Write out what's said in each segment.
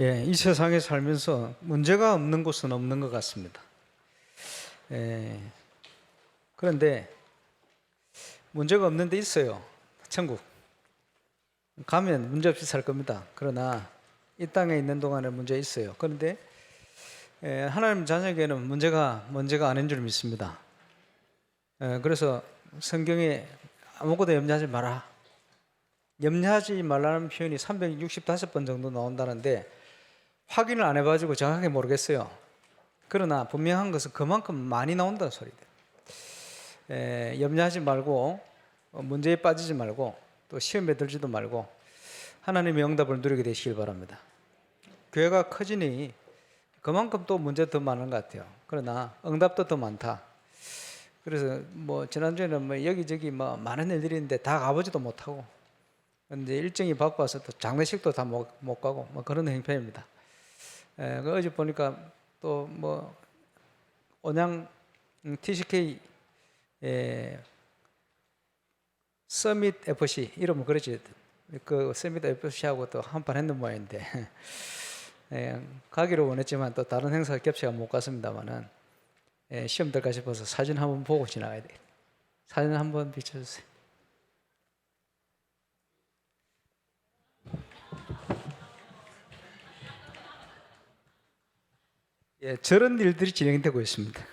이 세상에 살면서 문제가 없는 곳은 없는 것 같습니다. 그런데 문제가 없는 데 있어요. 천국. 가면 문제 없이 살 겁니다. 그러나 이 땅에 있는 동안에 문제 있어요. 그런데 하나님 자녀에게는 문제가 아닌 줄 믿습니다. 그래서 성경에 아무것도 염려하지 마라. 염려하지 말라는 표현이 365번 정도 나온다는데 확인을 안 해가지고 정확하게 모르겠어요. 그러나 분명한 것은 그만큼 많이 나온다는 소리들. 염려하지 말고 문제에 빠지지 말고 또 시험에 들지도 말고 하나님의 응답을 누리게 되시길 바랍니다. 교회가 커지니 그만큼 또 문제 더 많은 것 같아요. 그러나 응답도 더 많다. 그래서 지난주에는 여기저기 많은 일들이 있는데 다 가보지도 못하고, 근데 일정이 바빠서 또 장례식도 다 못 가고 그런 형편입니다. 어제 보니까 또 온양 TCK 서밋 FC 이름은 그렇지, 그 서밋 FC하고 또 한판 했는 모양인데 가기로 원했지만 또 다른 행사가 겹쳐가 못 갔습니다만은 시험 들까 싶어서 사진 한번 보고 지나가야 돼. 사진 한번 비춰주세요. 저런 일들이 진행되고 있습니다.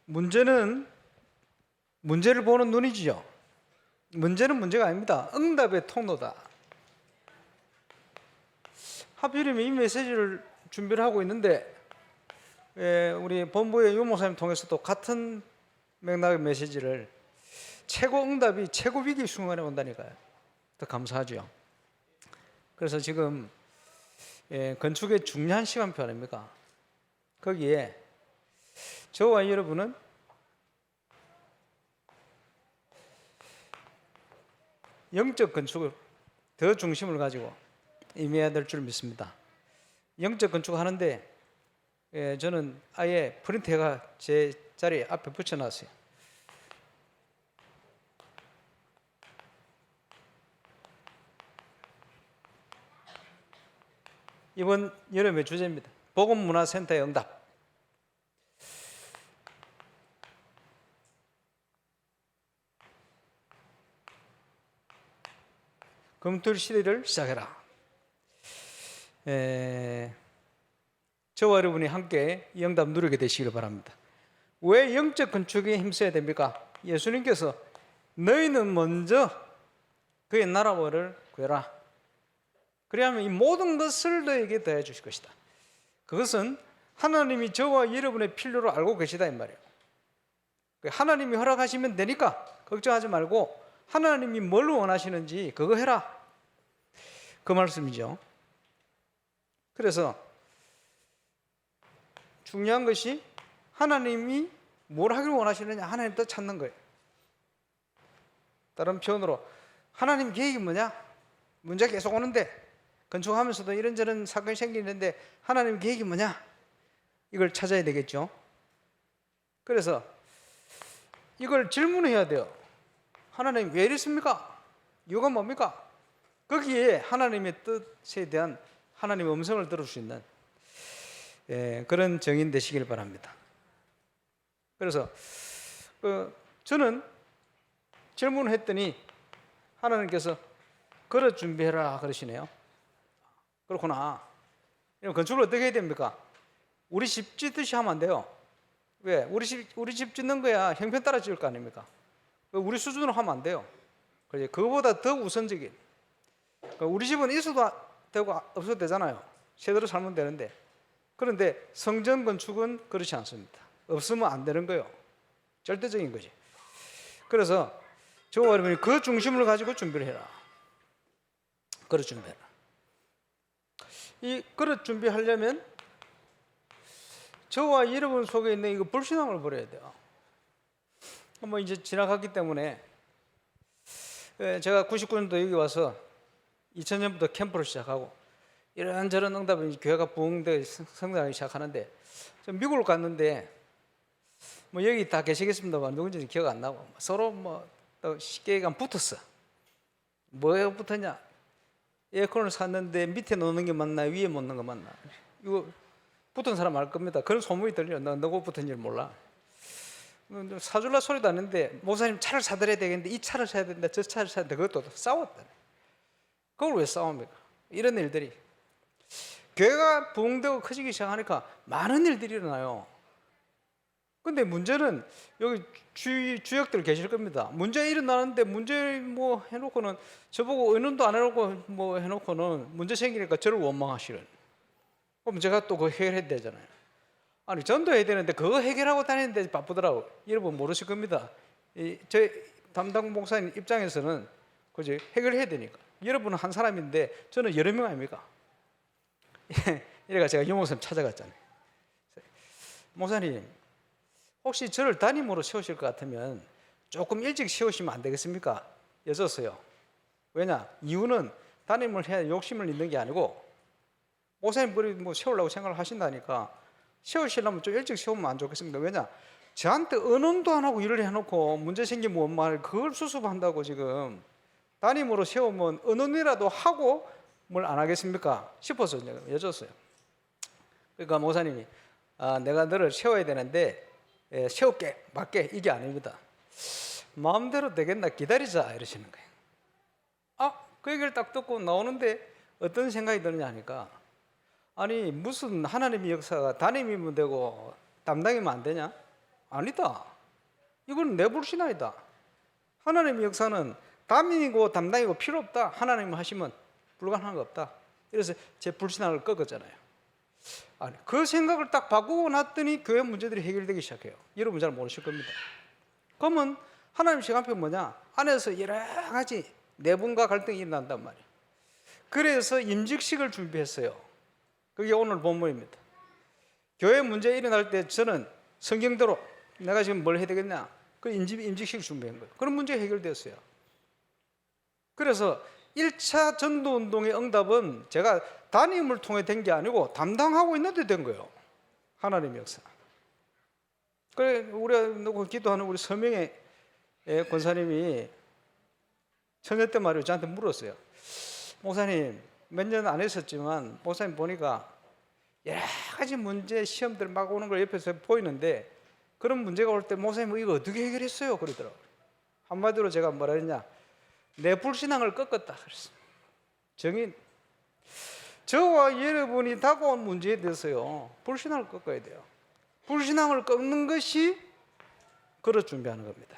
문제는 문제를 보는 눈이지요. 문제는 문제가 아닙니다. 응답의 통로다. 하필이면 이 메시지를 준비를 하고 있는데 우리 본부의 유목사님 통해서도 같은 맥락의 메시지를 최고 응답이 최고 위기 순간에 온다니까요. 더 감사하죠. 그래서 지금 건축의 중요한 시간표 아닙니까? 거기에 저와 여러분은 영적 건축을 더 중심을 가지고 임해야 될 줄 믿습니다. 영적 건축 하는데 저는 아예 프린트가 제 자리 앞에 붙여놨어요. 이번 여름의 주제입니다. 복음문화센터의 응답. 검토 시대를 시작해라. 저와 여러분이 함께 이 응답 누리게 되시길 바랍니다. 왜 영적 건축에 힘써야 됩니까? 예수님께서 너희는 먼저 그의 나라를 구해라. 그리하면 이 모든 것을 너에게 더해 주실 것이다. 그것은 하나님이 저와 여러분의 필요를 알고 계시다 이 말이에요. 하나님이 허락하시면 되니까 걱정하지 말고 하나님이 뭘 원하시는지 그거 해라, 그 말씀이죠. 그래서 중요한 것이 하나님이 뭘 하기를 원하시느냐, 하나님 또 찾는 거예요. 다른 표현으로 하나님 계획이 뭐냐? 문제가 계속 오는데 건축하면서도 이런저런 사건이 생기는데 하나님 계획이 뭐냐? 이걸 찾아야 되겠죠. 그래서 이걸 질문해야 돼요. 하나님 왜 이랬습니까? 이유가 뭡니까? 거기에 하나님의 뜻에 대한 하나님의 음성을 들을 수 있는 그런 정인 되시길 바랍니다. 그래서 저는 질문을 했더니 하나님께서 그릇 준비해라 그러시네요. 그렇구나. 건축을 어떻게 해야 됩니까? 우리 집 짓듯이 하면 안 돼요. 왜? 우리 집 짓는 거야 형편 따라 지을 거 아닙니까? 우리 수준으로 하면 안 돼요. 그거보다 더 우선적인, 우리 집은 있어도 되고 없어도 되잖아요. 제대로 살면 되는데. 그런데 성전 건축은 그렇지 않습니다. 없으면 안 되는 거예요. 절대적인 거지. 그래서 저와 여러분이 그 중심을 가지고 준비를 해라. 그릇 준비해라. 이 그릇 준비하려면 저와 여러분 속에 있는 이거 불신앙을 버려야 돼요. 이제 지나갔기 때문에 제가 99년도 여기 와서 2000년부터 캠프를 시작하고 이런저런 응답이 교회가 부흥되어 성장하기 시작하는데 미국을 갔는데 여기 다 계시겠습니다만 누군지 기억 안 나고 서로 또 쉽게 얘기하면 붙었어. 뭐에 붙었냐? 에어컨을 샀는데 밑에 놓는 게 맞나 위에 놓는 거 맞나? 이거 붙은 사람 알 겁니다. 그런 소문이 들려. 너고 붙은 줄 몰라. 사줄라 소리도 안 했는데 목사님 차를 사드려야 되겠는데 이 차를 사야 된다 저 차를 사야 된다 그것도 싸웠다. 그걸 왜 싸웁니까? 이런 일들이 교회가 부흥되고 커지기 시작하니까 많은 일들이 일어나요. 근데 문제는 여기 주역들 계실 겁니다. 문제 일어나는데 문제 뭐 해놓고는 저보고 의논도 안 해놓고 뭐 해놓고는 문제 생기니까 저를 원망하시는. 그럼 제가 또 그거 해결해야 되잖아요. 아니 전도해야 되는데 그거 해결하고 다니는데 바쁘더라고. 여러분 모르실 겁니다. 저 담당 목사님 입장에서는 그지 해결해야 되니까. 여러분은 한 사람인데 저는 여러 명 아닙니까? 이래가 제가 유 목사님 찾아갔잖아요. 목사님 혹시 저를 담임으로 세우실 것 같으면 조금 일찍 세우시면 안 되겠습니까? 여쭸어요. 왜냐? 이유는 담임을 해야 욕심을 있는 게 아니고 목사님 그리 뭐 세우려고 생각을 하신다니까 세우시려면 좀 일찍 세우면 안 좋겠습니까? 왜냐? 저한테 의논도 안 하고 일을 해놓고 문제 생기면 뭔 말 그걸 수습한다고 지금 담임으로 세우면 의논이라도 하고 뭘 안 하겠습니까? 싶어서 여쭸어요. 그러니까 목사님이 내가 너를 세워야 되는데 세울게 맞게 이게 아닙니다. 마음대로 되겠나 기다리자 이러시는 거예요. 그 얘기를 딱 듣고 나오는데 어떤 생각이 드느냐 하니까 아니 무슨 하나님의 역사가 담임이면 되고 담당이면 안 되냐? 아니다. 이건 내 불신앙이다. 하나님의 역사는 담임이고 담당이고 필요 없다. 하나님 하시면 불가능한 거 없다. 이래서 제 불신앙을 꺾었잖아요. 아니, 그 생각을 딱 바꾸고 났더니 교회 문제들이 해결되기 시작해요. 여러분 잘 모르실 겁니다. 그러면 하나님 시간표 뭐냐? 안에서 여러 가지 내분과 갈등이 일어난단 말이에요. 그래서 임직식을 준비했어요. 그게 오늘 본문입니다. 교회 문제 일어날 때 저는 성경대로 내가 지금 뭘 해야 되겠냐? 그 임직식을 준비한 거예요. 그런 문제 해결됐어요. 그래서 1차 전도운동의 응답은 제가 담임을 통해 된 게 아니고 담당하고 있는데 된 거예요. 하나님의 역사. 그래 우리가 기도하는 우리 서명의 권사님이 처녀 때 말이에요. 저한테 물었어요. 목사님 몇 년 안 했었지만 목사님 보니까 여러 가지 문제 시험들 막 오는 걸 옆에서 보이는데 그런 문제가 올 때 목사님 이거 어떻게 해결했어요? 그러더라고요. 한마디로 제가 뭐라 했냐? 내 불신앙을 꺾었다 그랬어요. 정인 저와 여러분이 다가온 문제에 대해서요 불신앙을 꺾어야 돼요. 불신앙을 꺾는 것이 그릇 준비하는 겁니다.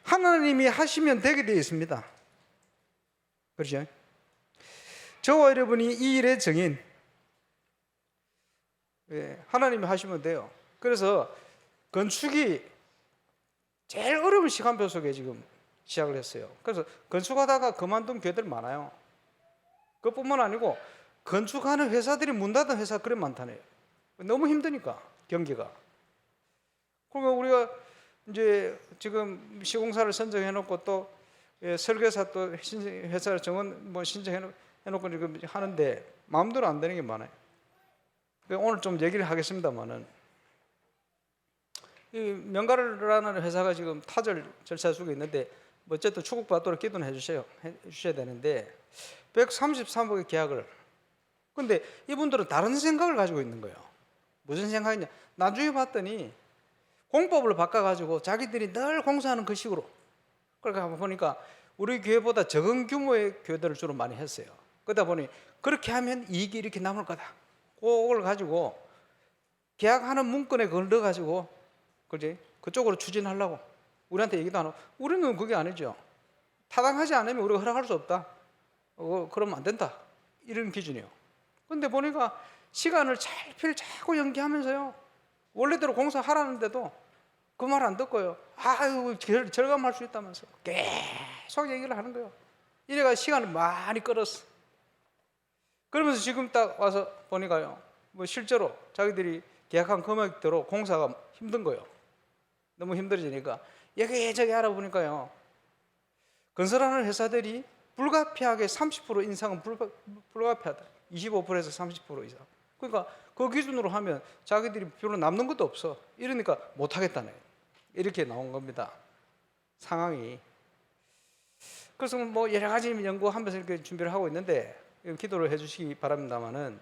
하나님이 하시면 되게 되어 있습니다. 그렇죠? 저와 여러분이 이 일의 정인 하나님이 하시면 돼요. 그래서 건축이 제일 어려운 시간표 속에 지금 시작을 했어요. 그래서 건축하다가 그만둔 교회들 많아요. 그것뿐만 아니고 건축하는 회사들이 문 닫은 회사 그래 많다네요. 너무 힘드니까 경기가. 그러니까 우리가 이제 지금 시공사를 선정해 놓고 또 설계사 또 회사를 정원 뭐 신청해 놓고 지금 하는데 마음대로 안 되는 게 많아요. 오늘 좀 얘기를 하겠습니다만은 이 명가르라는 회사가 지금 타절 절차 속에 있는데 뭐 어쨌든 축복받도록 기도는 해주셔야 되는데 133억의 계약을 근데 이분들은 다른 생각을 가지고 있는 거예요. 무슨 생각이냐? 나중에 봤더니 공법을 바꿔가지고 자기들이 늘 공사하는 그 식으로 그러니까 보니까 우리 교회보다 적은 규모의 교회들을 주로 많이 했어요. 그러다 보니 그렇게 하면 이익이 이렇게 남을 거다. 그걸 가지고 계약하는 문건에 그걸 넣어가지고 그지? 그쪽으로 추진하려고 우리한테 얘기도 안 하고 우리는 그게 아니죠. 타당하지 않으면 우리가 허락할 수 없다. 그러면 안 된다. 이런 기준이요. 근데 보니까 시간을 차일피일 자꾸 연기하면서요. 원래대로 공사하라는데도 그 말 안 듣고요. 아유 절감할 수 있다면서 계속 얘기를 하는 거예요. 이래가 시간을 많이 끌었어. 그러면서 지금 딱 와서 보니까요. 뭐 실제로 자기들이 계약한 금액대로 공사가 힘든 거예요. 너무 힘들어지니까 여기저기 알아보니까요. 건설하는 회사들이 불가피하게 30% 인상은 불가피하다. 25%에서 30% 이상. 그러니까 그 기준으로 하면 자기들이 별로 남는 것도 없어. 이러니까 못하겠다네. 이렇게 나온 겁니다. 상황이. 그래서 뭐 여러 가지 연구하면서 이렇게 준비를 하고 있는데 기도를 해주시기 바랍니다만은,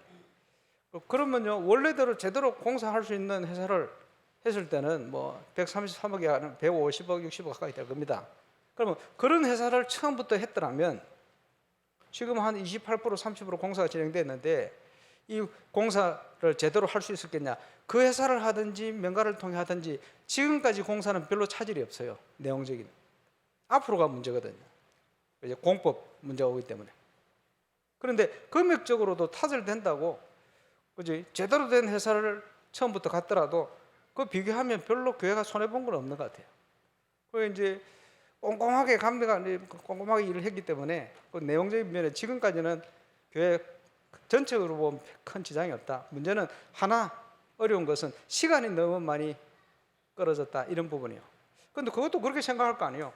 그러면요 원래대로 제대로 공사할 수 있는 회사를 했을 때는 뭐 133억이 아니라 150억, 60억 가까이 될 겁니다. 그러면 그런 회사를 처음부터 했더라면 지금 한 28%, 30% 공사가 진행됐는데 이 공사를 제대로 할 수 있었겠냐? 그 회사를 하든지 명가를 통해 하든지 지금까지 공사는 별로 차질이 없어요. 내용적인 앞으로가 문제거든요. 이제 공법 문제가 오기 때문에. 그런데 금액적으로도 타설된다고, 그지? 제대로 된 회사를 처음부터 갔더라도 그 비교하면 별로 교회가 손해 본 건 없는 것 같아요. 그 이제 꼼꼼하게 감리가 꼼꼼하게 일을 했기 때문에 그 내용적인 면에 지금까지는 교회 전체적으로 보면 큰 지장이 없다. 문제는 하나 어려운 것은 시간이 너무 많이 끌어졌다, 이런 부분이요. 그런데 그것도 그렇게 생각할 거 아니에요.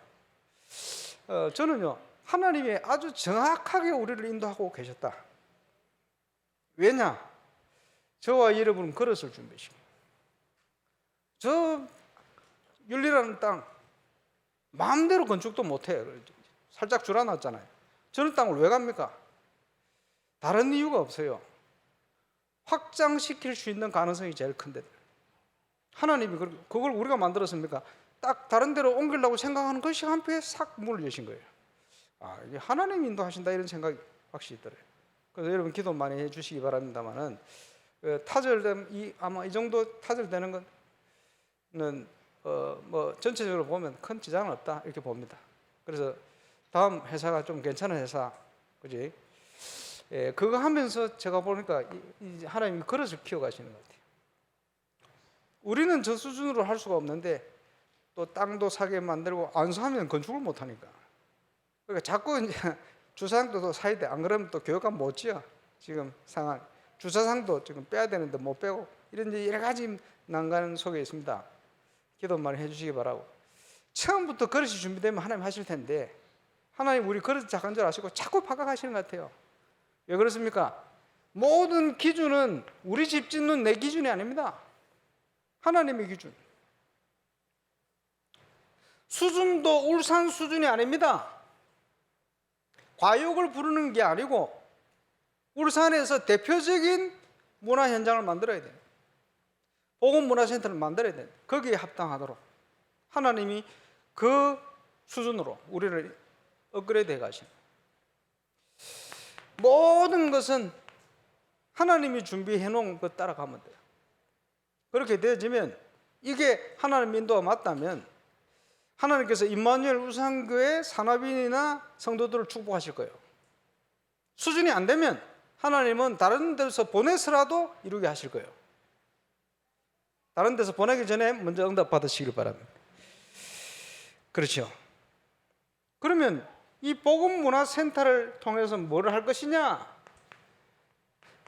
저는요 하나님이 아주 정확하게 우리를 인도하고 계셨다. 왜냐? 저와 여러분은 그릇을 준비시켜. 저 윤리라는 땅 마음대로 건축도 못해요. 살짝 줄여놨잖아요. 저런 땅을 왜 갑니까? 다른 이유가 없어요. 확장시킬 수 있는 가능성이 제일 큰데, 하나님이 그걸 우리가 만들었습니까? 딱 다른 데로 옮기려고 생각하는 것이 한편에 싹 문을 여신 거예요. 이게 하나님이 인도하신다, 이런 생각이 확실히 있더래요. 그래서 여러분 기도 많이 해주시기 바랍니다만은, 타절되면 아마 이 정도 타절되는 거는 뭐 전체적으로 보면 큰 지장은 없다, 이렇게 봅니다. 그래서 다음 회사가 좀 괜찮은 회사, 그지? 그거 하면서 제가 보니까 하나님이 그릇을 키워가시는 것 같아요. 우리는 저 수준으로 할 수가 없는데 또 땅도 사게 만들고 안수하면 건축을 못 하니까. 그러니까 자꾸 이제 주차장도 사야 돼. 안 그러면 또 교육감 못 지어. 지금 상황. 주차장도 지금 빼야 되는데 못 빼고, 이런 여러 가지 난관 속에 있습니다. 기도 많이 해주시기 바라고. 처음부터 그릇이 준비되면 하나님 하실 텐데, 하나님 우리 그릇 작은 줄 아시고 자꾸 바꿔가시는 것 같아요. 왜 그렇습니까? 모든 기준은 우리 집 짓는 내 기준이 아닙니다. 하나님의 기준. 수준도 울산 수준이 아닙니다. 과욕을 부르는 게 아니고 울산에서 대표적인 문화 현장을 만들어야 돼요. 복음 문화센터를 만들어야 돼요. 거기에 합당하도록 하나님이 그 수준으로 우리를 업그레이드 해가십니다. 모든 것은 하나님이 준비해 놓은 것 따라가면 돼요. 그렇게 되어지면, 이게 하나님 인도가 맞다면 하나님께서 임마누엘 울산교회 산업인이나 성도들을 축복하실 거예요. 수준이 안 되면 하나님은 다른 데서 보내서라도 이루게 하실 거예요. 다른 데서 보내기 전에 먼저 응답 받으시길 바랍니다. 그렇죠. 그러면 이 복음문화센터를 통해서 뭐를 할 것이냐?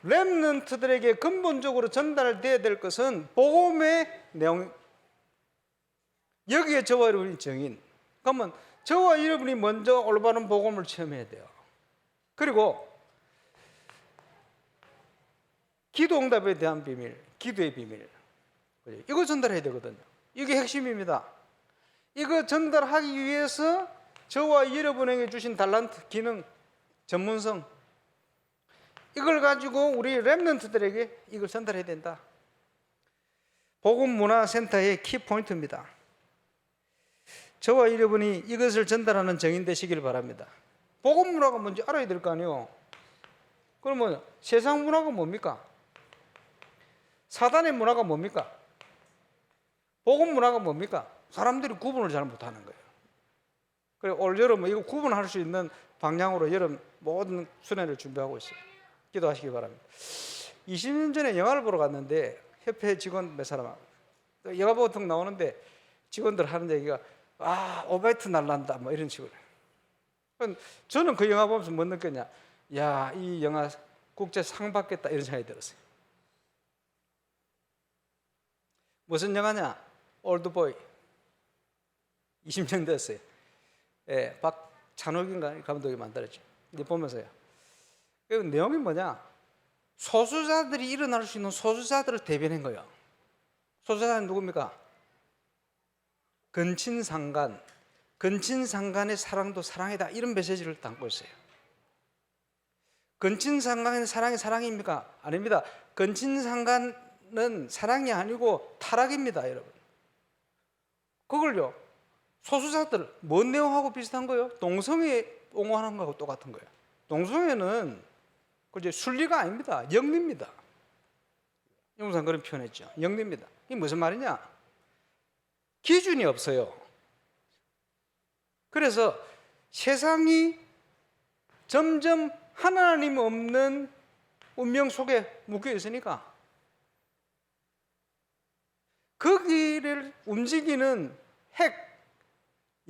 렘넌트들에게 근본적으로 전달되어야 될 것은 복음의 내용. 여기에 저와 여러분이 정인. 그러면 저와 여러분이 먼저 올바른 복음을 체험해야 돼요. 그리고 기도 응답에 대한 비밀, 기도의 비밀, 이거 전달해야 되거든요. 이게 핵심입니다. 이거 전달하기 위해서 저와 여러분에게 주신 달란트, 기능, 전문성, 이걸 가지고 우리 렘넌트들에게 이걸 전달해야 된다. 복음문화센터의 키포인트입니다. 저와 여러분이 이것을 전달하는 정인 되시길 바랍니다. 복음문화가 뭔지 알아야 될 거 아니에요. 그러면 세상 문화가 뭡니까? 사단의 문화가 뭡니까? 복음문화가 뭡니까? 사람들이 구분을 잘 못하는 거예요. 그래서 올 여름 이거 구분할 수 있는 방향으로 여름 모든 수련회를 준비하고 있어요. 기도하시기 바랍니다. 20년 전에 영화를 보러 갔는데 협회 직원 몇 사람하고 영화 보통 나오는데 직원들 하는 얘기가 오바이트 날란다 뭐 이런 식으로. 저는 그 영화 보면서 뭐 느꼈냐? 야, 이 영화 국제상 받겠다 이런 생각이 들었어요. 무슨 영화냐? 올드보이. 20년 됐어요. 예, 박찬욱인가 감독이 만들었죠. 이제 보면서요. 그 내용이 뭐냐? 소수자들이 일어날 수 있는 소수자들을 대변한 거예요. 소수자는 누굽니까? 근친상간, 근친상간의 사랑도 사랑이다, 이런 메시지를 담고 있어요. 근친상간의 사랑이 사랑입니까? 아닙니다. 근친상간은 사랑이 아니고 타락입니다, 여러분. 그걸요, 소수자들, 뭔 내용하고 비슷한 거예요? 동성애 옹호하는 거하고 똑같은 거예요. 동성애는 그제 순리가 아닙니다. 영리입니다. 영상 그런 표현했죠. 영리입니다. 이게 무슨 말이냐? 기준이 없어요. 그래서 세상이 점점 하나님 없는 운명 속에 묶여 있으니까 거기를 움직이는 핵,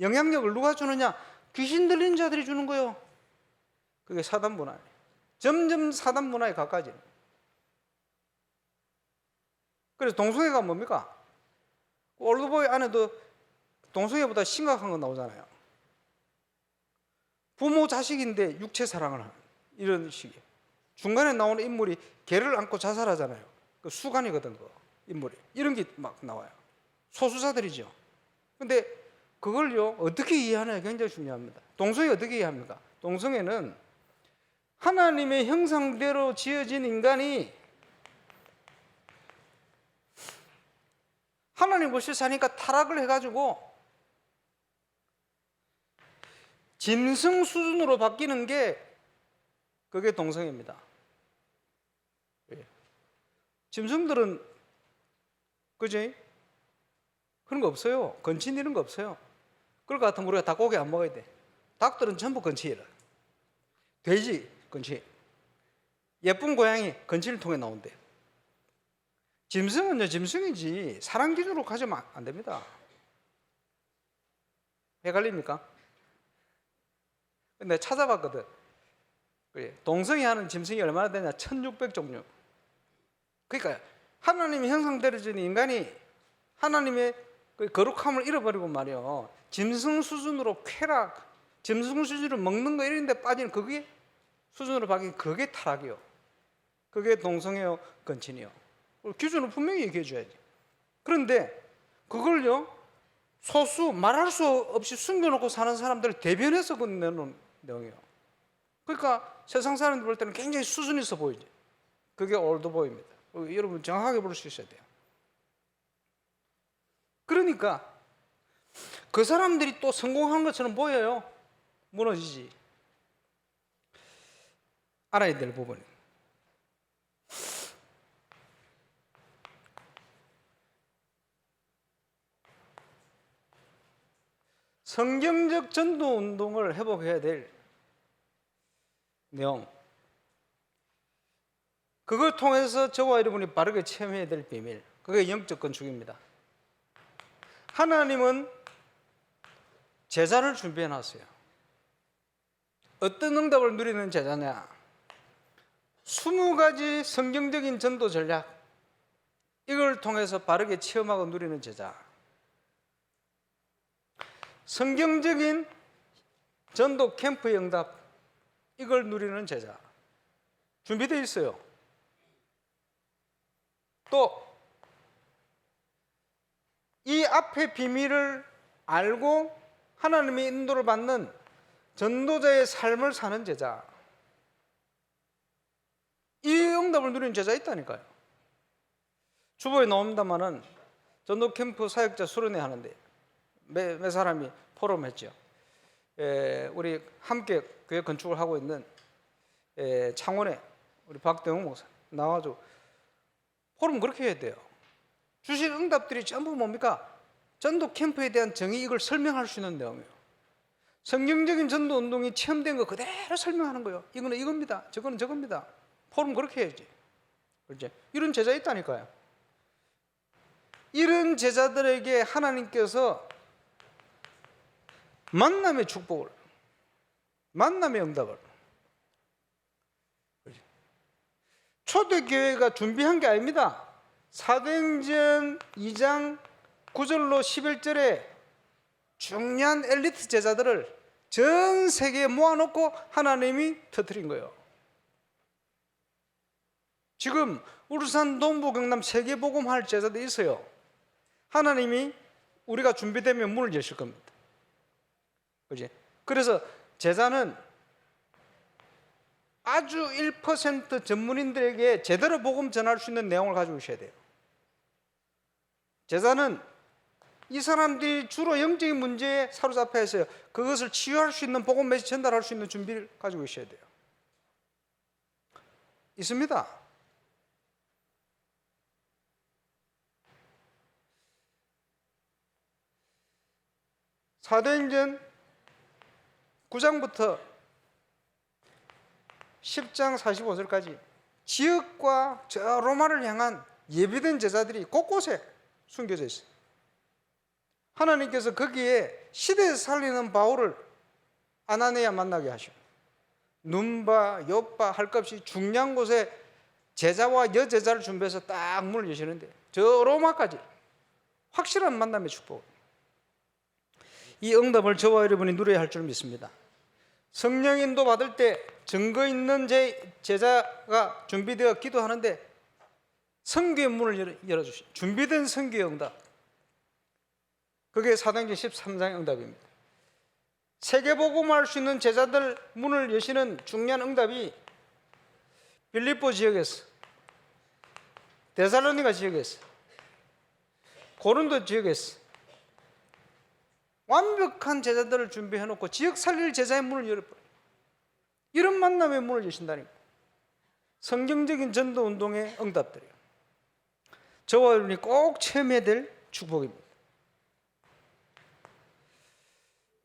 영향력을 누가 주느냐? 귀신 들린 자들이 주는 거예요. 그게 사단 문화예요. 점점 사단 문화에 가까워지는. 그래서 동성애가 뭡니까? 올드보이 안에도 동성애보다 심각한 거 나오잖아요. 부모 자식인데 육체 사랑을 하는 이런 식이에요. 중간에 나오는 인물이 개를 안고 자살하잖아요. 그 수간이거든, 그 인물이. 이런 게 막 나와요. 소수자들이죠. 근데 그걸요, 어떻게 이해하느냐 굉장히 중요합니다. 동성애 어떻게 이해합니까? 동성애는 하나님의 형상대로 지어진 인간이 하나님 없이 사니까 타락을 해가지고 짐승 수준으로 바뀌는 게 그게 동성애입니다. 짐승들은 그지? 그런 거 없어요. 건친 이런 거 없어요. 그럴 것 같으면 우리가 닭고기 안 먹어야 돼. 닭들은 전부 건치이라. 돼지 건치. 예쁜 고양이 건치를 통해 나온대. 짐승은요, 짐승이지 사람 기준으로 가지면 안 됩니다. 헷갈립니까? 근데 찾아봤거든. 동성애 하는 짐승이 얼마나 되냐? 1600종류. 그러니까 하나님의 형상대로 지은 인간이 하나님의 그 거룩함을 잃어버리고 말이요, 짐승 수준으로 쾌락, 짐승 수준으로 먹는 거 이런 데 빠지는 그게 수준으로 바뀐 그게 타락이요. 그게 동성애요, 건친이요. 기준을 분명히 얘기해 줘야지. 그런데 그걸요, 소수 말할 수 없이 숨겨놓고 사는 사람들을 대변해서 건네는 내용이에요. 그러니까 세상 사람들 볼 때는 굉장히 수준 있어 보이지. 그게 올드보이입니다. 여러분 정확하게 볼 수 있어야 돼요. 그러니까 그 사람들이 또 성공한 것처럼 보여요. 무너지지. 알아야 될 부분이. 성경적 전도 운동을 회복해야 될 내용, 그걸 통해서 저와 여러분이 바르게 체험해야 될 비밀, 그게 영적 건축입니다. 하나님은 제자를 준비해 놨어요. 어떤 응답을 누리는 제자냐? 20가지 성경적인 전도 전략, 이걸 통해서 바르게 체험하고 누리는 제자. 성경적인 전도 캠프의 응답, 이걸 누리는 제자. 준비되어 있어요. 또 이 앞의 비밀을 알고 하나님의 인도를 받는 전도자의 삶을 사는 제자. 이 응답을 누리는 제자 있다니까요. 주보에 나옵니다만은 전도 캠프 사역자 수련회 하는데 매 사람이 포럼 했죠. 우리 함께 교회 건축을 하고 있는 창원에 우리 박대웅 목사 나와가지고 포럼 그렇게 해야 돼요. 주신 응답들이 전부 뭡니까? 전도 캠프에 대한 정의, 이걸 설명할 수 있는 내용이에요. 성경적인 전도 운동이 체험된 거 그대로 설명하는 거예요. 이거는 이겁니다. 저거는 저겁니다. 포럼 그렇게 해야지. 그렇지? 이런 제자 있다니까요. 이런 제자들에게 하나님께서 만남의 축복을, 만남의 응답을, 초대교회가 준비한 게 아닙니다. 사도행전 2장 9절로 11절에 중요한 엘리트 제자들을 전 세계에 모아놓고 하나님이 터뜨린 거예요. 지금 울산, 동부, 경남 세계복음할 제자들이 있어요. 하나님이 우리가 준비되면 문을 여실 겁니다. 그지? 그래서 제자는 아주 1% 전문인들에게 제대로 복음 전할 수 있는 내용을 가지고 있어야 돼요. 제자는 이 사람들이 주로 영적인 문제에 사로잡혀 있어요. 그것을 치유할 수 있는 복음 메시지 전달할 수 있는 준비를 가지고 있어야 돼요. 있습니다. 사도행전 9장부터 10장 45절까지 지역과 저 로마를 향한 예비된 제자들이 곳곳에 숨겨져 있어요. 하나님께서 거기에 시대에서 살리는 바울을 아나니아 만나게 하시고 눈바, 욥바 할 것 없이 중요한 곳에 제자와 여제자를 준비해서 딱 문을 여시는데 저 로마까지 확실한 만남의 축복. 이 응답을 저와 여러분이 누려야 할 줄 믿습니다. 성령 인도 받을 때 증거 있는 제자가 준비되어 기도하는데 선교의 문을 열어주시. 준비된 선교의 응답. 그게 사도행전 13장의 응답입니다. 세계복음할 수 있는 제자들 문을 여시는 중요한 응답이 빌립보 지역에서, 데살로니가 지역에서, 고린도 지역에서 완벽한 제자들을 준비해놓고 지역 살릴 제자의 문을 열어버려요. 이런 만남의 문을 여신다니까. 성경적인 전도운동의 응답들이에요. 저와 여러분이 꼭 체험해야 될 축복입니다.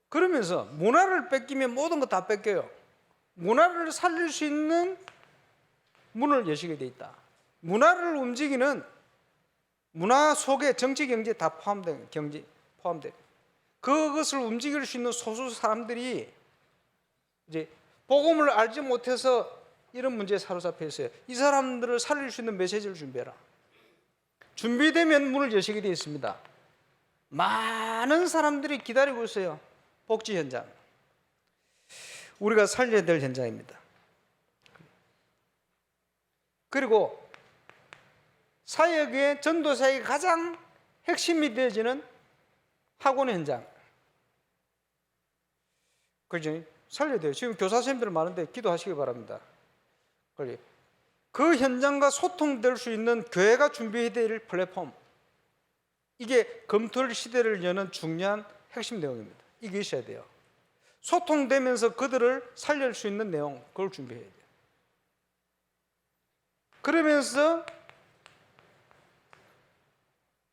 그러면서 문화를 뺏기면 모든 거 다 뺏겨요. 문화를 살릴 수 있는 문을 여시게 돼 있다. 문화를 움직이는 문화 속에 정치, 경제 다 포함된 경제 포함된 그것을 움직일 수 있는 소수 사람들이 이제 복음을 알지 못해서 이런 문제에 사로잡혀 있어요. 이 사람들을 살릴 수 있는 메시지를 준비해라. 준비되면 문을 여시게 되어 있습니다. 많은 사람들이 기다리고 있어요. 복지 현장. 우리가 살려야 될 현장입니다. 그리고 사역의 전도사역의 가장 핵심이 되어지는 학원 현장. 그죠? 살려야 돼요. 지금 교사 선생님들 많은데 기도하시기 바랍니다. 그 현장과 소통될 수 있는 교회가 준비해야 될 플랫폼. 이게 검토할 시대를 여는 중요한 핵심 내용입니다. 이게 있어야 돼요. 소통되면서 그들을 살릴 수 있는 내용, 그걸 준비해야 돼요. 그러면서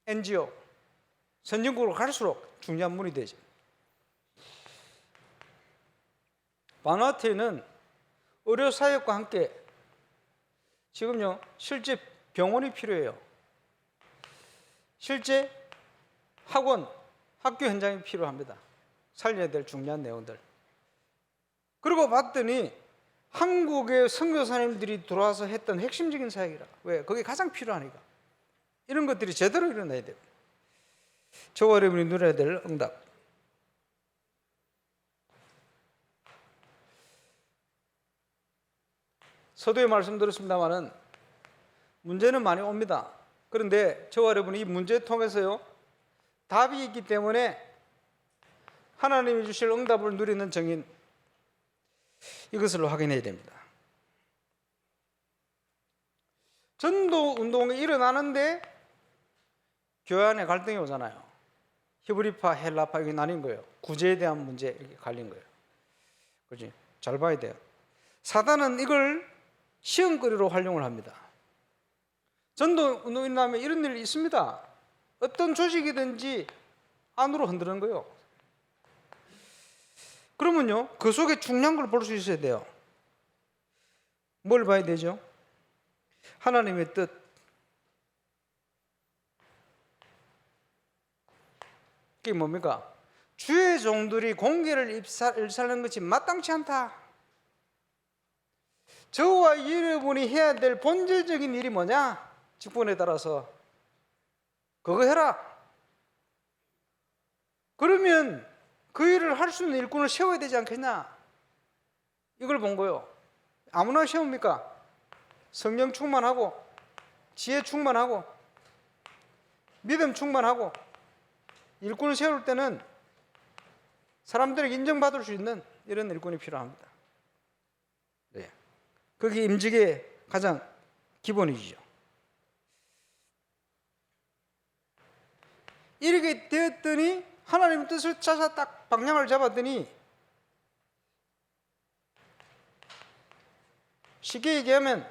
NGO, 선진국으로 갈수록 중요한 문이 되죠. 바누아투에는 의료사역과 함께 지금요, 실제 병원이 필요해요. 실제 학원, 학교 현장이 필요합니다. 살려야 될 중요한 내용들. 그리고 봤더니 한국의 선교사님들이 들어와서 했던 핵심적인 사역이라. 왜? 그게 가장 필요하니까. 이런 것들이 제대로 일어나야 돼요. 저와 여러분이 누려야 될 응답. 서두에 말씀드렸습니다마는 문제는 많이 옵니다. 그런데 저와 여러분이 이 문제를 통해서요, 답이 있기 때문에 하나님이 주실 응답을 누리는 정인, 이것을 확인해야 됩니다. 전도 운동이 일어나는데 교회 안에 갈등이 오잖아요. 히브리파, 헬라파 이게 나뉜 거예요. 구제에 대한 문제 이렇게 갈린 거예요. 그렇지? 잘 봐야 돼요. 사단은 이걸 시험거리로 활용을 합니다. 전도 운동이 일어나면 이런 일이 있습니다. 어떤 조직이든지 안으로 흔드는 거예요. 그러면요, 그 속에 중요한 걸 볼 수 있어야 돼요. 뭘 봐야 되죠? 하나님의 뜻. 그게 뭡니까? 주의 종들이 공개를 일사하는 것이 마땅치 않다. 저와 여러분이 해야 될 본질적인 일이 뭐냐? 직분에 따라서 그거 해라. 그러면 그 일을 할 수 있는 일꾼을 세워야 되지 않겠냐? 이걸 본 거예요. 아무나 세웁니까? 성령 충만하고 지혜 충만하고 믿음 충만하고 일꾼을 세울 때는 사람들에게 인정받을 수 있는 이런 일꾼이 필요합니다. 네. 그게 임직의 가장 기본이죠. 이렇게 되었더니 하나님의 뜻을 찾아 딱 방향을 잡았더니 쉽게 얘기하면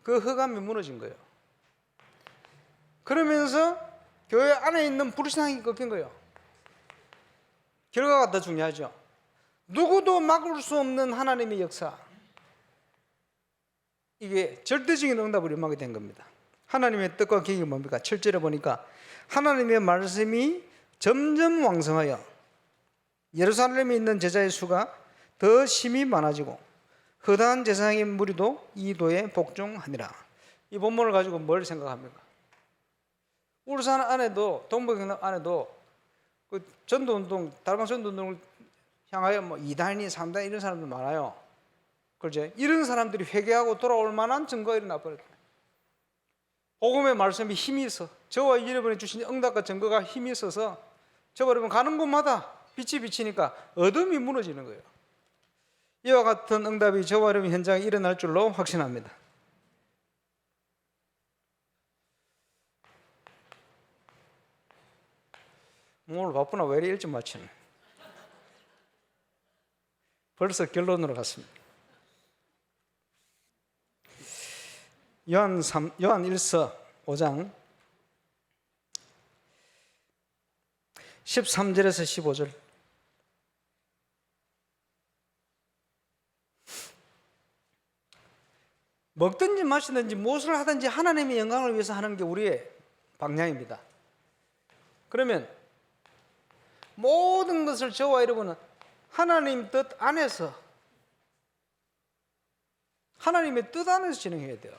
그 흑암이 무너진 거예요. 그러면서 교회 안에 있는 불신앙이 꺾인 거예요. 결과가 더 중요하죠. 누구도 막을 수 없는 하나님의 역사, 이게 절대적인 응답을 임하게 된 겁니다. 하나님의 뜻과 계획이 뭡니까? 7절에 보니까 하나님의 말씀이 점점 왕성하여 예루살렘에 있는 제자의 수가 더 심히 많아지고 허다한 제사장의 무리도 이 도에 복종하니라. 이 본문을 가지고 뭘 생각합니까? 울산 안에도, 동북경 안에도 그 전도운동, 달방 전도운동을 향하여 뭐 2단이 3단 이런 사람들 많아요. 그렇죠? 이런 사람들이 회개하고 돌아올 만한 증거가 일어나 버렸다. 복음의 말씀이 힘이 있어. 저와 여러분이 주신 응답과 증거가 힘이 있어서 저와 여러분 가는 곳마다 빛이 비치니까 어둠이 무너지는 거예요. 이와 같은 응답이 저와 여러분 현장에 일어날 줄로 확신합니다. 오늘 바쁘나 왜 이렇게 일찍 마치는? 벌써 결론으로 갔습니다. 요한 1서 5장 13절에서 15절. 먹든지 마시든지 무엇을 하든지 하나님의 영광을 위해서 하는 게 우리의 방향입니다. 그러면 모든 것을 저와 여러분은 하나님 뜻 안에서, 하나님의 뜻 안에서 진행해야 돼요.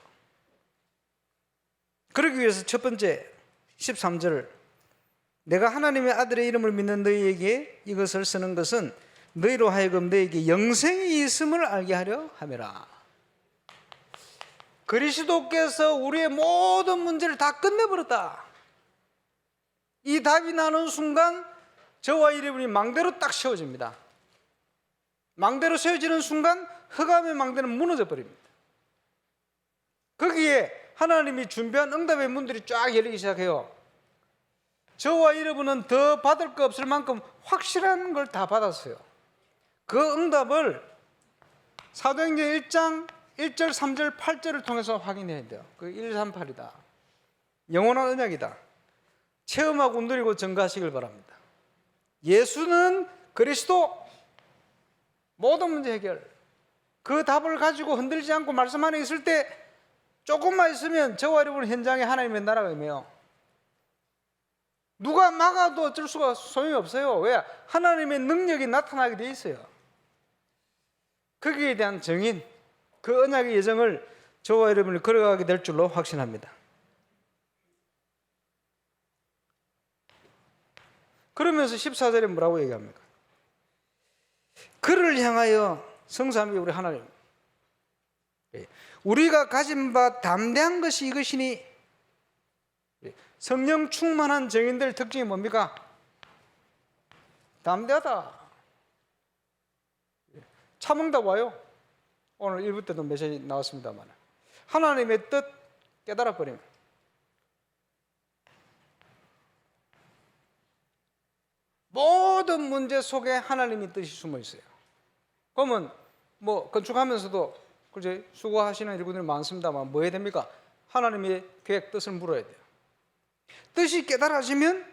그러기 위해서 첫 번째 13절, 내가 하나님의 아들의 이름을 믿는 너희에게 이것을 쓰는 것은 너희로 하여금 너희에게 영생이 있음을 알게 하려 함이라. 그리스도께서 우리의 모든 문제를 다 끝내버렸다. 이 답이 나는 순간 저와 여러분이 망대로 딱 세워집니다. 망대로 세워지는 순간 흑암의 망대는 무너져 버립니다. 거기에 하나님이 준비한 응답의 문들이 쫙 열리기 시작해요. 저와 여러분은 더 받을 거 없을 만큼 확실한 걸 다 받았어요. 그 응답을 사도행전 1장 1절, 3절, 8절을 통해서 확인해야 돼요. 그 138이다. 영원한 언약이다. 체험하고 누리고 증거하시길 바랍니다. 예수는 그리스도, 모든 문제 해결. 그 답을 가지고 흔들지 않고 말씀 안에 있을 때 조금만 있으면 저와 여러분 현장에 하나님의 나라가 임해요. 누가 막아도 어쩔 수가 소용이 없어요. 왜? 하나님의 능력이 나타나게 돼 있어요. 거기에 대한 정인, 그 언약의 예정을 저와 여러분이 걸어가게 될 줄로 확신합니다. 그러면서 14절에 뭐라고 얘기합니까? 그를 향하여 성삼위 우리 하나님, 우리가 가진 바 담대한 것이 이것이니, 성령 충만한 정인들 특징이 뭡니까? 담대하다. 참응답 와요. 오늘 1부 때도 메시지 나왔습니다만, 하나님의 뜻 깨달아 버리면 모든 문제 속에 하나님의 뜻이 숨어 있어요. 그러면 뭐 건축하면서도 그렇지, 수고하시는 일꾼들이 많습니다만 뭐 해야 됩니까? 하나님의 계획 뜻을 물어야 돼요. 뜻이 깨달아지면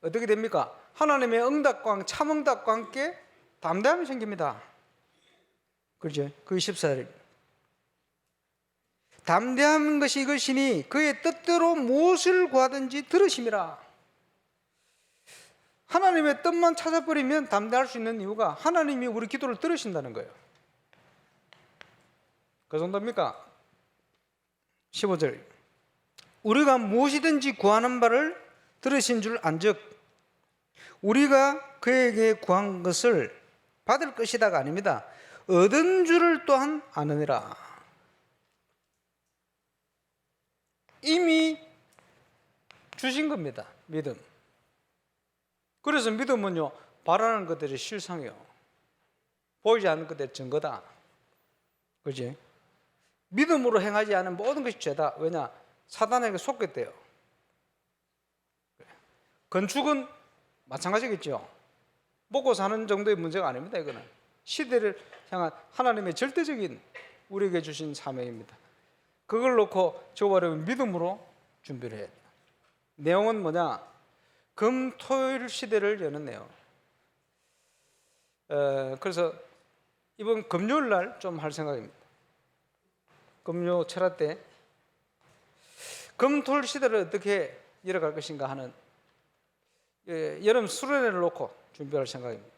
어떻게 됩니까? 하나님의 응답과 참응답과 함께 담대함이 생깁니다. 그렇죠? 그게 14절. 담대한 것이 이것이니 그의 뜻대로 무엇을 구하든지 들으심이라. 하나님의 뜻만 찾아버리면 담대할 수 있는 이유가 하나님이 우리 기도를 들으신다는 거예요. 그 정도입니까? 15절. 우리가 무엇이든지 구하는 바를 들으신 줄 안즉 우리가 그에게 구한 것을 받을 것이다가 아닙니다. 얻은 줄을 또한 아느니라. 이미 주신 겁니다. 믿음. 그래서 믿음은요, 바라는 것들이 실상이요. 보이지 않는 것들이 증거다. 그렇지? 믿음으로 행하지 않은 모든 것이 죄다. 왜냐? 사단에게 속겠대요. 건축은 마찬가지겠죠. 먹고 사는 정도의 문제가 아닙니다. 이거는 시대를 향한 하나님의 절대적인 우리에게 주신 사명입니다. 그걸 놓고 저버리면 믿음으로 준비를 해야 돼요. 내용은 뭐냐? 금토일 시대를 여는 내용. 그래서 이번 금요일 날 좀 할 생각입니다. 금요 철학 때 금토일 시대를 어떻게 이어갈 것인가 하는 여름 수련회를 놓고 준비할 생각입니다.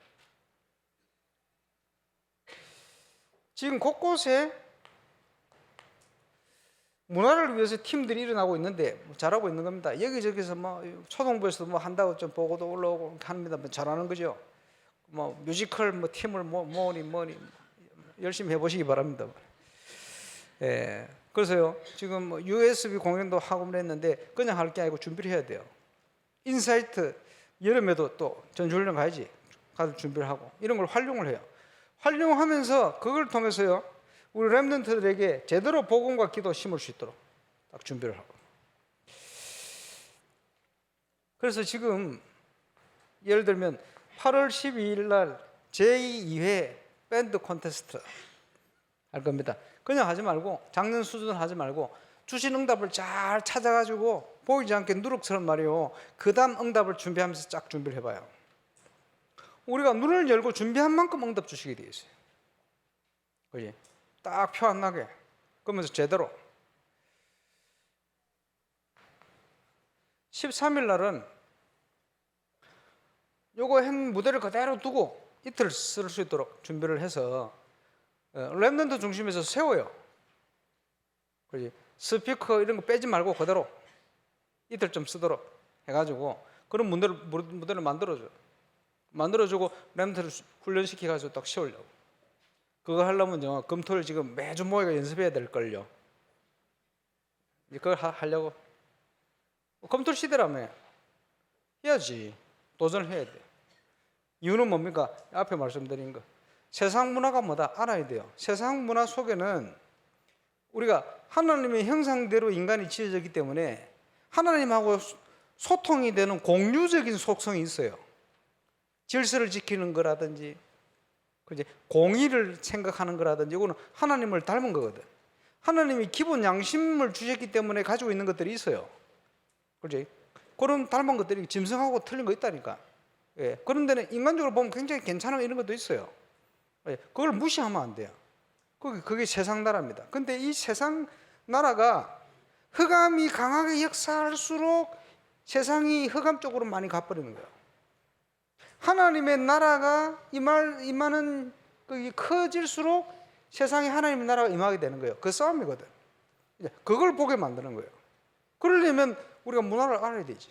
지금 곳곳에 문화를 위해서 팀들이 일어나고 있는데 잘하고 있는 겁니다. 여기저기서 뭐 초등부에서도 뭐 한다고 좀 보고도 올라오고 합니다. 잘하는 거죠. 뭐 뮤지컬 뭐 팀을 뭐니 열심히 해보시기 바랍니다. 예. 그래서요 지금 뭐 USB 공연도 하고 그랬는데 그냥 할 게 아니고 준비를 해야 돼요. 인사이트 여름에도 또 전주훈련 가야지. 가서 준비를 하고 이런 걸 활용을 해요. 활용하면서 그걸 통해서요 우리 렘넌트들에게 제대로 복음과 기도 심을 수 있도록 딱 준비를 하고. 그래서 지금 예를 들면 8월 12일 날 제2회 밴드 콘테스트 할 겁니다. 그냥 하지 말고 작년 수준 하지 말고 주신 응답을 잘 찾아가지고 보이지 않게 누룩처럼 말이요 그 다음 응답을 준비하면서 쫙 준비를 해봐요. 우리가 눈을 열고 준비한 만큼 응답 주시게 되어 있어요. 그지? 딱 표 안 나게. 그러면서 제대로. 13일 날은 요거 한 무대를 그대로 두고 이틀 쓸 수 있도록 준비를 해서 랩런트 중심에서 세워요. 그지? 스피커 이런 거 빼지 말고 그대로 이틀 좀 쓰도록 해가지고 그런 무대를 만들어주고 랩런트를 훈련시켜가지고 딱 세우려고. 그거 하려면 금토일 지금 매주 모여가 연습해야 될걸요. 그걸 하려고. 금토일 시대라며 해야지. 도전을 해야 돼. 이유는 뭡니까? 앞에 말씀드린 거. 세상 문화가 뭐다? 알아야 돼요. 세상 문화 속에는 우리가 하나님의 형상대로 인간이 지어졌기 때문에 하나님하고 소통이 되는 공유적인 속성이 있어요. 질서를 지키는 거라든지 공의를 생각하는 거라든지 이거는 하나님을 닮은 거거든. 하나님이 기본 양심을 주셨기 때문에 가지고 있는 것들이 있어요. 그렇지? 그런 닮은 것들이 짐승하고 틀린 거 있다니까. 예. 그런 데는 인간적으로 보면 굉장히 괜찮은 이런 것도 있어요. 예. 그걸 무시하면 안 돼요. 그게 세상 나라입니다. 근데 이 세상 나라가 흑암이 강하게 역사할수록 세상이 흑암 쪽으로 많이 가버리는 거예요. 하나님의 나라가 임하는 그게 커질수록 세상에 하나님의 나라가 임하게 되는 거예요. 그 싸움이거든. 그걸 보게 만드는 거예요. 그러려면 우리가 문화를 알아야 되지.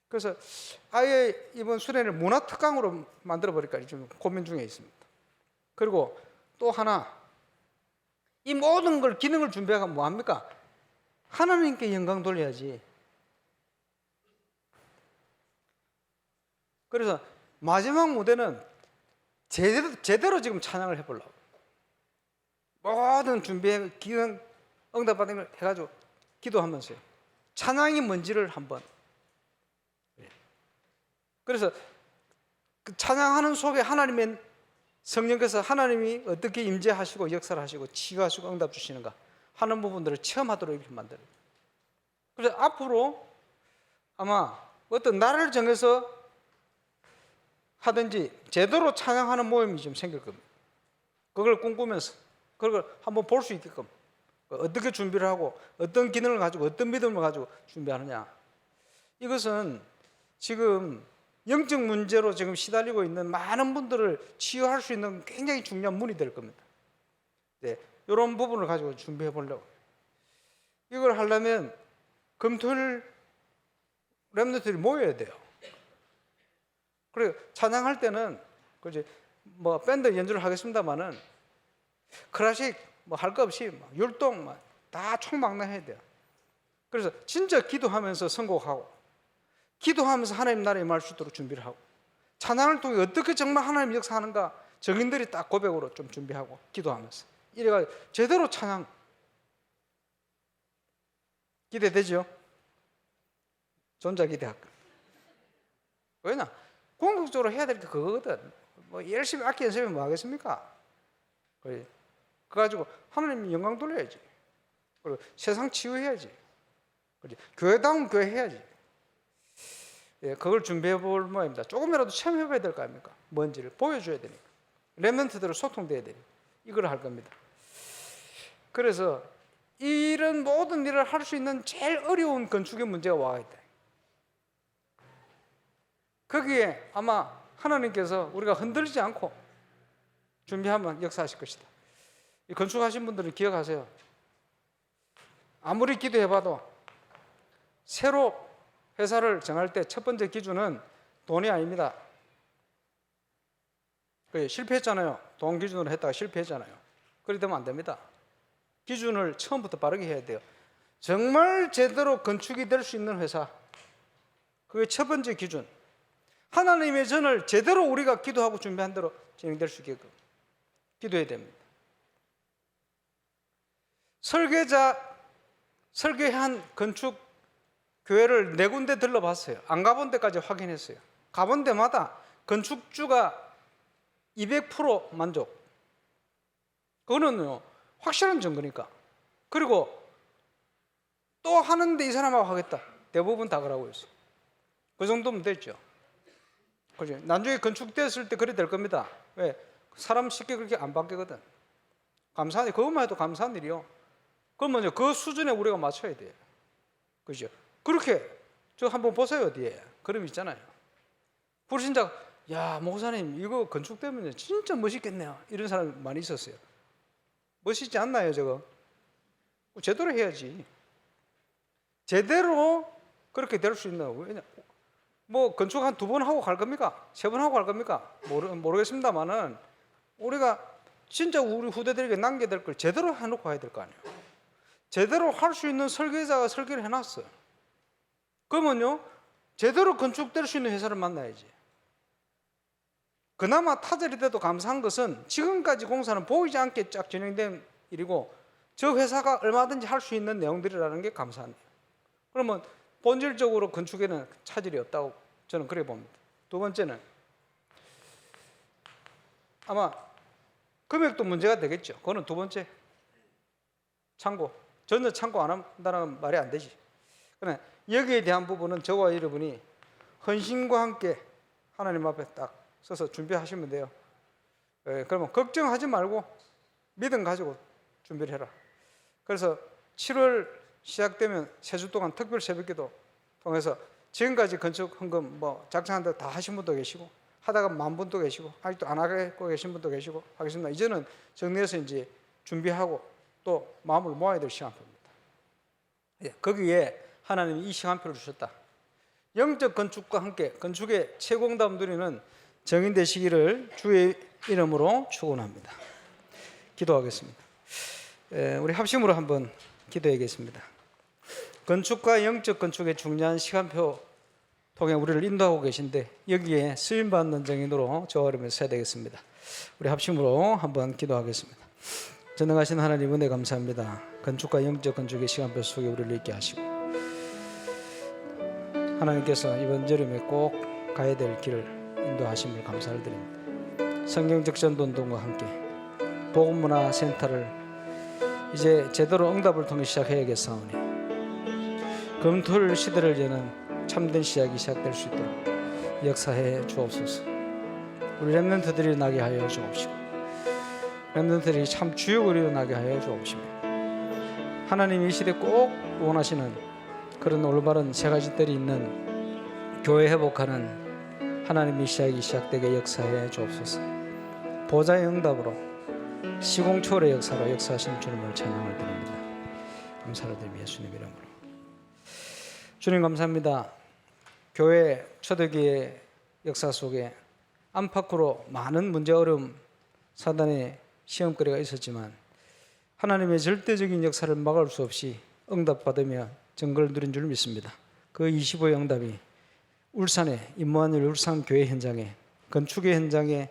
그래서 아예 이번 수련을 문화 특강으로 만들어 버릴까 지금 고민 중에 있습니다. 그리고 또 하나, 이 모든 걸 기능을 준비하고 뭐 합니까? 하나님께 영광 돌려야지. 그래서 마지막 무대는 제대로 지금 찬양을 해보려고. 모든 준비해 기능 응답받은 걸 해가지고 기도하면서요. 찬양이 뭔지를 한번. 그래서 그 찬양하는 속에 하나님의 성령께서 하나님이 어떻게 임재하시고 역사를 하시고 치유하시고 응답 주시는가 하는 부분들을 체험하도록 이렇게 만들어요. 그래서 앞으로 아마 어떤 날을 정해서 하든지 제대로 찬양하는 모임이 좀 생길 겁니다. 그걸 꿈꾸면서 그걸 한번 볼 수 있게끔 어떻게 준비를 하고 어떤 기능을 가지고 어떤 믿음을 가지고 준비하느냐. 이것은 지금 영적 문제로 지금 시달리고 있는 많은 분들을 치유할 수 있는 굉장히 중요한 문이 될 겁니다. 네, 이런 부분을 가지고 준비해 보려고. 이걸 하려면 금토일 렘넌트들이 모여야 돼요. 그리고 찬양할 때는 그지 뭐 밴드 연주를 하겠습니다만은 클래식 뭐 할 거 없이 율동 다 총망라해야 돼요. 그래서 진짜 기도하면서 선곡하고 기도하면서 하나님 나라에 임할 수 있도록 준비를 하고 찬양을 통해 어떻게 정말 하나님 역사하는가 증인들이 딱 고백으로 좀 준비하고 기도하면서 이래가 제대로 찬양 기대되죠? 존자 기대할까? 왜냐? 궁극적으로 해야 될 게 그거거든. 뭐 열심히 악기 연습하면 뭐 하겠습니까? 그래 가지고 하나님 영광 돌려야지. 그리고 세상 치유해야지. 그래 교회다운 교회 해야지. 예, 그걸 준비해 볼 모양입니다. 조금이라도 체험해 봐야 될 거 아닙니까? 뭔지를 보여줘야 되니까. 렘넌트대로 소통돼야 되니까. 이걸 할 겁니다. 그래서 이런 모든 일을 할 수 있는 제일 어려운 건축의 문제가 와 있다. 거기에 아마 하나님께서 우리가 흔들리지 않고 준비하면 역사하실 것이다. 이 건축하신 분들은 기억하세요. 아무리 기도해봐도 새로 회사를 정할 때 첫 번째 기준은 돈이 아닙니다. 실패했잖아요. 돈 기준으로 했다가 실패했잖아요. 그렇게 되면 안 됩니다. 기준을 처음부터 바르게 해야 돼요. 정말 제대로 건축이 될 수 있는 회사, 그게 첫 번째 기준. 하나님의 전을 제대로 우리가 기도하고 준비한 대로 진행될 수 있게끔 기도해야 됩니다. 설계한 건축 교회를 4군데 들러봤어요. 안 가본 데까지 확인했어요. 가본 데마다 건축주가 200% 만족. 그거는요 확실한 증거니까. 그리고 또 하는데 이 사람하고 하겠다. 대부분 다 그러고 있어요. 그 정도면 됐죠. 그죠? 나중에 건축됐을 때 그래 될 겁니다. 왜? 사람 쉽게 그렇게 안 바뀌거든. 감사한 일, 그것만 해도 감사한 일이요. 그러면 그 수준에 우리가 맞춰야 돼요. 그죠? 그렇게 저 한번 보세요 뒤에 그림 있잖아요. 불신자, 야 목사님 이거 건축되면 진짜 멋있겠네요. 이런 사람 많이 있었어요. 멋있지 않나요 저거? 제대로 해야지. 제대로 그렇게 될 수 있는. 왜냐? 뭐 건축 한 2번 하고 갈 겁니까? 3번 하고 갈 겁니까? 모르겠습니다만은 우리가 진짜 우리 후대들에게 남겨야 될 걸 제대로 해놓고 해야 될 거 아니에요. 제대로 할 수 있는 설계자가 설계를 해놨어요. 그러면요 제대로 건축될 수 있는 회사를 만나야지. 그나마 타절이 돼도 감사한 것은 지금까지 공사는 보이지 않게 쫙 진행된 일이고 저 회사가 얼마든지 할 수 있는 내용들이라는 게 감사합니다. 그러면 본질적으로 건축에는 차질이 없다고 저는 그래 봅니다. 두 번째는 아마 금액도 문제가 되겠죠. 그거는 두 번째. 참고. 전혀 참고 안 한다는 말이 안 되지. 그러나 여기에 대한 부분은 저와 여러분이 헌신과 함께 하나님 앞에 딱 서서 준비하시면 돼요. 그러면 걱정하지 말고 믿음 가지고 준비를 해라. 그래서 7월 시작되면 3주 동안 특별 새벽기도 통해서 지금까지 건축 헌금 작정한 데 다 하신 분도 계시고 하다가 10,000분도 계시고 아직도 안 하고 계신 분도 계시고 하겠습니다. 이제는 정리해서 이제 준비하고 또 마음을 모아야 될 시간표입니다. 거기에 하나님이 이 시간표를 주셨다. 영적 건축과 함께 건축의 최고응답 누리는 정인 되시기를 주의 이름으로 축원합니다. 기도하겠습니다. 우리 합심으로 한번 기도하겠습니다. 건축과 영적 건축의 중요한 시간표 통해 우리를 인도하고 계신데 여기에 쓰임받는 정인으로 저와 여러분 서야 되겠습니다. 우리 합심으로 한번 기도하겠습니다. 전능하신 하나님 은혜 감사합니다. 건축과 영적 건축의 시간표 속에 우리를 있게 하시고 하나님께서 이번 여름에 꼭 가야 될 길을 인도하심을 감사를 드립니다. 성경적 전도운동과 함께 복음문화 센터를 이제 제대로 응답을 통해 시작해야겠사오니 금토일 시대를 여는 참된 시작이 시작될 수 있도록 역사해 주옵소서. 우리 렘넌트들이 나게 하여 주옵시고 렘넌트들이 참 주역을 일어나게 하여 주옵시며 하나님이 이 시대 꼭 원하시는 그런 올바른 세 가지 뜰이 있는 교회 회복하는 하나님의 시작이 시작되게 역사해 주옵소서. 보좌의 응답으로 시공초월의 역사로 역사하신 주님을 찬양을 드립니다. 감사를 드립니다. 예수님 이름으로. 주님 감사합니다. 교회 초대기의 역사 속에 안팎으로 많은 문제 어려움 사단의 시험거리가 있었지만 하나님의 절대적인 역사를 막을 수 없이 응답받으며 증거를 누린 줄 믿습니다. 그 25의 응답이 울산의 임무한일 울산 교회 현장에 건축의 현장에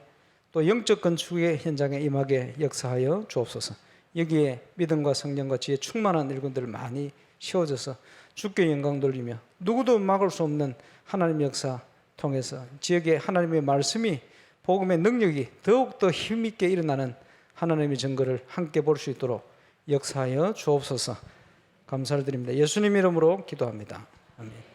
또 영적 건축의 현장에 임하게 역사하여 주옵소서. 여기에 믿음과 성령과 지혜 충만한 일꾼들을 많이 세워져서 주께 영광 돌리며 누구도 막을 수 없는 하나님의 역사 통해서 지역에 하나님의 말씀이 복음의 능력이 더욱더 힘있게 일어나는 하나님의 증거를 함께 볼 수 있도록 역사하여 주옵소서. 감사를 드립니다. 예수님 이름으로 기도합니다. 아멘.